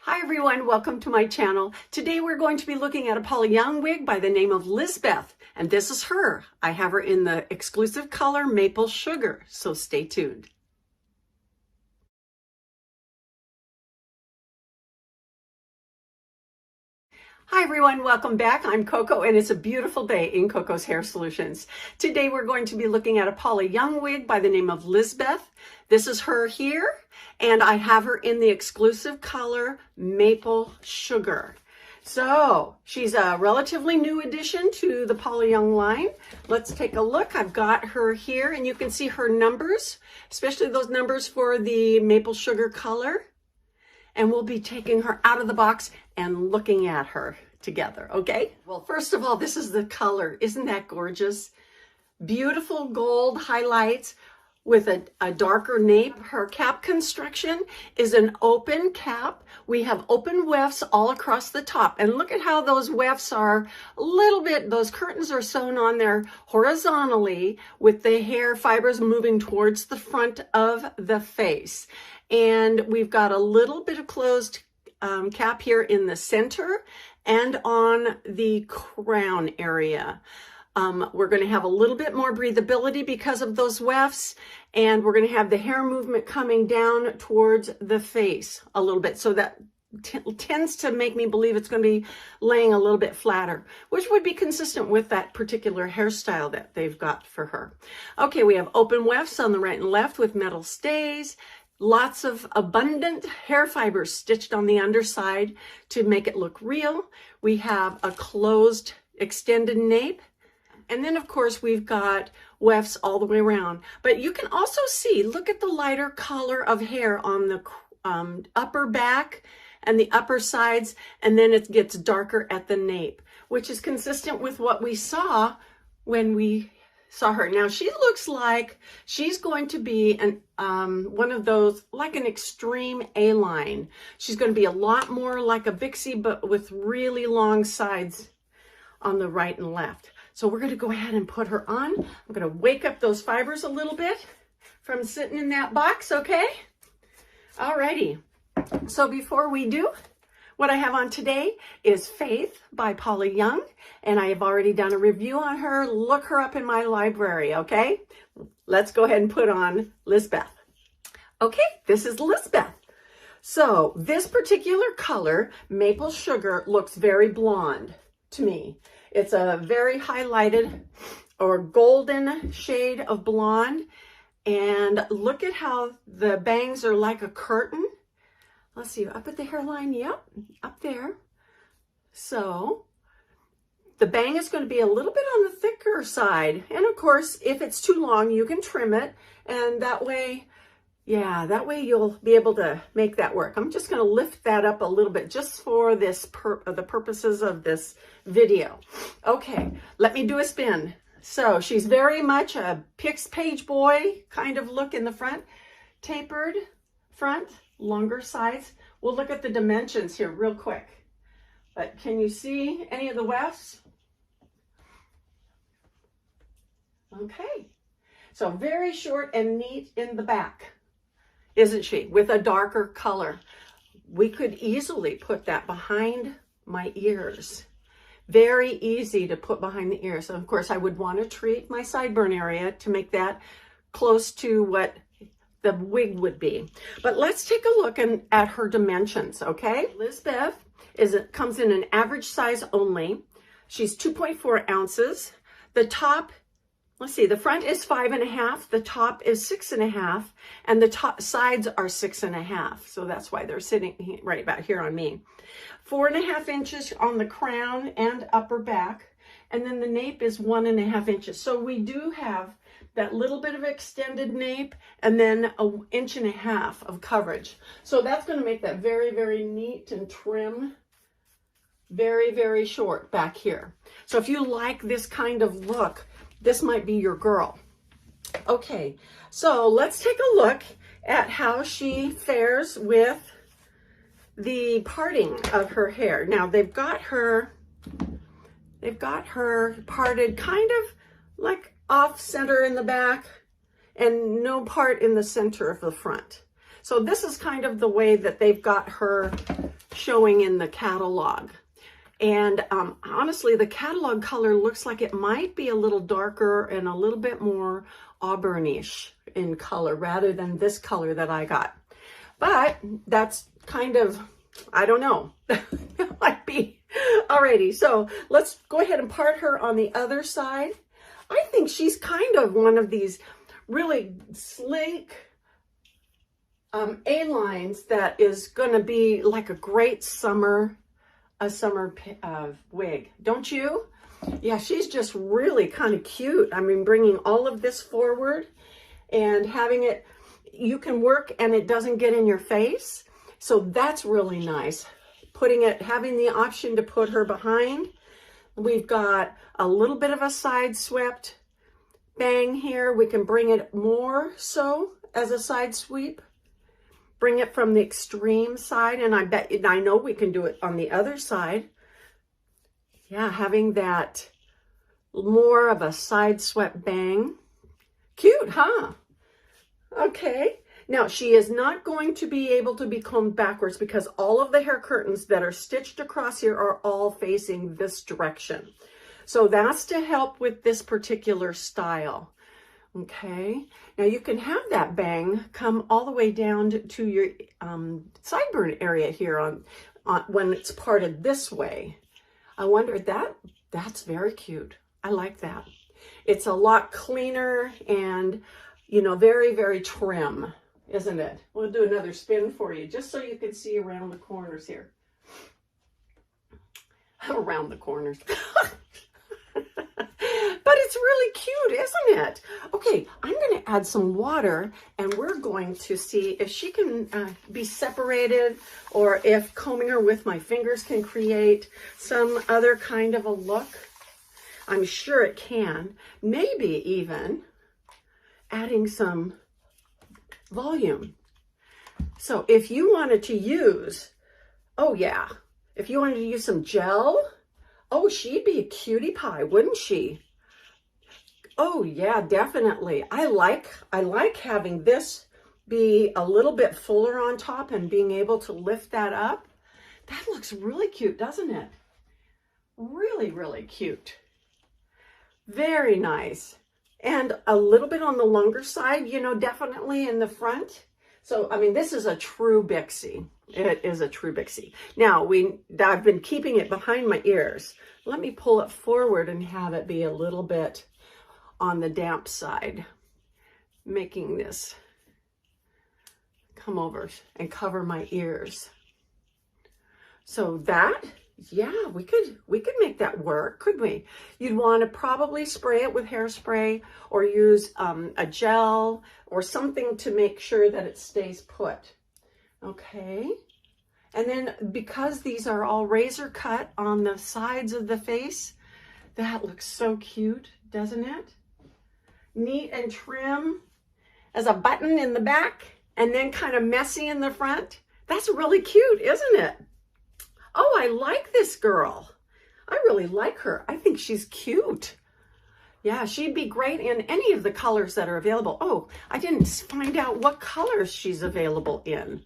Hi everyone, welcome to my channel. Today we're going to be looking at a Paula Young wig by the name of LIZBETH, and this is her. I have her in the exclusive color Maple Sugar, so stay tuned. Hi everyone, welcome back. I'm Coco and it's a beautiful day in Coco's Hair Solutions. Today we're going to be looking at a Paula Young wig by the name of LIZBETH. This is her here and I have her in the exclusive color Maple Sugar. So she's a relatively new addition to the Paula Young line. Let's take a look. I've got her here and you can see her numbers, especially those numbers for the Maple Sugar color. And we'll be taking her out of the box and looking at her together, okay? Well, first of all, this is the color. Isn't that gorgeous? Beautiful gold highlights with a darker nape. Her cap construction is an open cap. We have open wefts all across the top. And look at how those wefts are a little bit, those curtains are sewn on there horizontally with the hair fibers moving towards the front of the face. And we've got a little bit of closed cap here in the center and on the crown area. We're going to have a little bit more breathability because of those wefts, and we're going to have the hair movement coming down towards the face a little bit. So that tends to make me believe it's going to be laying a little bit flatter, which would be consistent with that particular hairstyle that they've got for her. Okay, we have open wefts on the right and left with metal stays. Lots of abundant hair fibers stitched on the underside to make it look real. We have a closed extended nape. And then of course we've got wefts all the way around. But you can also see, look at the lighter color of hair on the upper back and the upper sides. And then it gets darker at the nape, which is consistent with what we saw when we saw her. Now she looks like she's going to be one of those, like an extreme A-line. She's going to be a lot more like a Vixie, but with really long sides on the right and left. So we're going to go ahead and put her on. I'm going to wake up those fibers a little bit from sitting in that box, okay? Alrighty. So before we do, what I have on today is Faith by Paula Young, and I have already done a review on her. Look her up in my library, okay? Let's go ahead and put on LIZBETH. Okay, this is LIZBETH. So this particular color, Maple Sugar, looks very blonde to me. It's a very highlighted or golden shade of blonde, and look at how the bangs are like a curtain. Let's see, up at the hairline, yep, up there. So the bang is going to be a little bit on the thicker side. And of course, if it's too long, you can trim it. And that way, yeah, that way you'll be able to make that work. I'm just going to lift that up a little bit just for this the purposes of this video. Okay, let me do a spin. So she's very much a page boy kind of look in the front, tapered front, longer sides. We'll look at the dimensions here real quick. But can you see any of the wefts? Okay. So very short and neat in the back, isn't she? With a darker color. We could easily put that behind my ears. Very easy to put behind the ears. So of course I would want to treat my sideburn area to make that close to what the wig would be. But let's take a look at her dimensions, okay? LIZBETH comes in an average size only. She's 2.4 ounces. The top, let's see, the front is 5.5, the top is 6.5, and the top sides are 6.5. So that's why they're sitting right about here on me. 4.5 inches on the crown and upper back, and then the nape is 1.5 inches. So we do have that little bit of extended nape and then an 1.5 inches of coverage. So that's going to make that very, very neat and trim, very, very short back here. So if you like this kind of look, this might be your girl. Okay, so let's take a look at how she fares with the parting of her hair. Now they've got her parted kind of like off center in the back and no part in the center of the front. So this is kind of the way that they've got her showing in the catalog. And honestly, the catalog color looks like it might be a little darker and a little bit more auburnish in color rather than this color that I got. But that's kind of, I don't know, that might be. Alrighty, so let's go ahead and part her on the other side. I think she's kind of one of these really sleek A-lines that is going to be like a great summer wig, don't you? Yeah, she's just really kind of cute. I mean, bringing all of this forward and having it, you can work and it doesn't get in your face. So that's really nice. Putting it, having the option to put her behind. We've got a little bit of a side swept bang here. We can bring it more so as a side sweep. Bring it from the extreme side, and I know we can do it on the other side. Yeah, having that more of a side swept bang. Cute, huh? Okay. Now, she is not going to be able to be combed backwards because all of the hair curtains that are stitched across here are all facing this direction. So that's to help with this particular style. Okay, now you can have that bang come all the way down to your sideburn area here on when it's parted this way. I wonder, that's very cute. I like that. It's a lot cleaner and, you know, very, very trim, isn't it? We'll do another spin for you just so you can see around the corners here. Around the corners. But it's really cute, isn't it? Okay, I'm going to add some water and we're going to see if she can be separated or if combing her with my fingers can create some other kind of a look. I'm sure it can. Maybe even adding some volume. So if you wanted to use, oh yeah, if you wanted to use some gel, oh, she'd be a cutie pie, wouldn't she? Oh yeah, definitely. I like having this be a little bit fuller on top and being able to lift that up. That looks really cute, doesn't it? Really, really cute. Very nice. And a little bit on the longer side, you know, definitely in the front. So, I mean, this is a true Bixie. It is a true Bixie. Now, I've been keeping it behind my ears. Let me pull it forward and have it be a little bit on the damp side, making this come over and cover my ears. So that, yeah, we could make that work, couldn't we? You'd want to probably spray it with hairspray or use a gel or something to make sure that it stays put. Okay. And then because these are all razor cut on the sides of the face, that looks so cute, doesn't it? Neat and trim as a button in the back and then kind of messy in the front. That's really cute, isn't it? Oh, I like this girl. I really like her. I think she's cute. Yeah, she'd be great in any of the colors that are available. Oh, I didn't find out what colors she's available in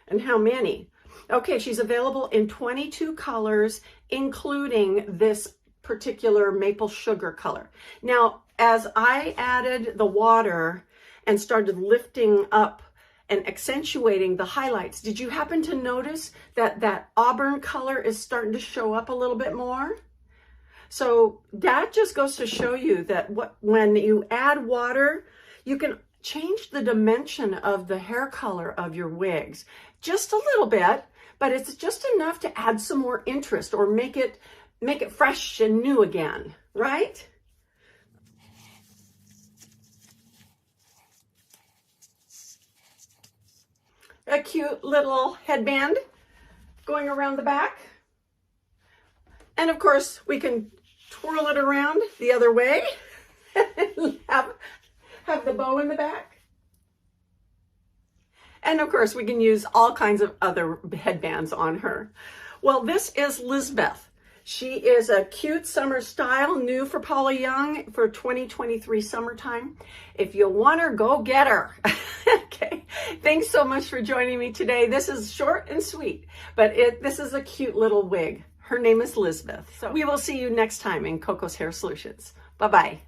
and how many. Okay, she's available in 22 colors, including this particular maple sugar color. Now, as I added the water and started lifting up and accentuating the highlights, did you happen to notice that that auburn color is starting to show up a little bit more? So that just goes to show you that when you add water, you can change the dimension of the hair color of your wigs just a little bit, but it's just enough to add some more interest or make it fresh and new again, right? A cute little headband going around the back. And of course, we can twirl it around the other way and have the bow in the back. And of course, we can use all kinds of other headbands on her. Well, this is Lizbeth. She is a cute summer style, new for Paula Young for 2023 summertime. If you want her, go get her. Okay. Thanks so much for joining me today. This is short and sweet, but this is a cute little wig. Her name is Lizbeth. So we will see you next time in Coco's Hair Solutions. Bye-bye.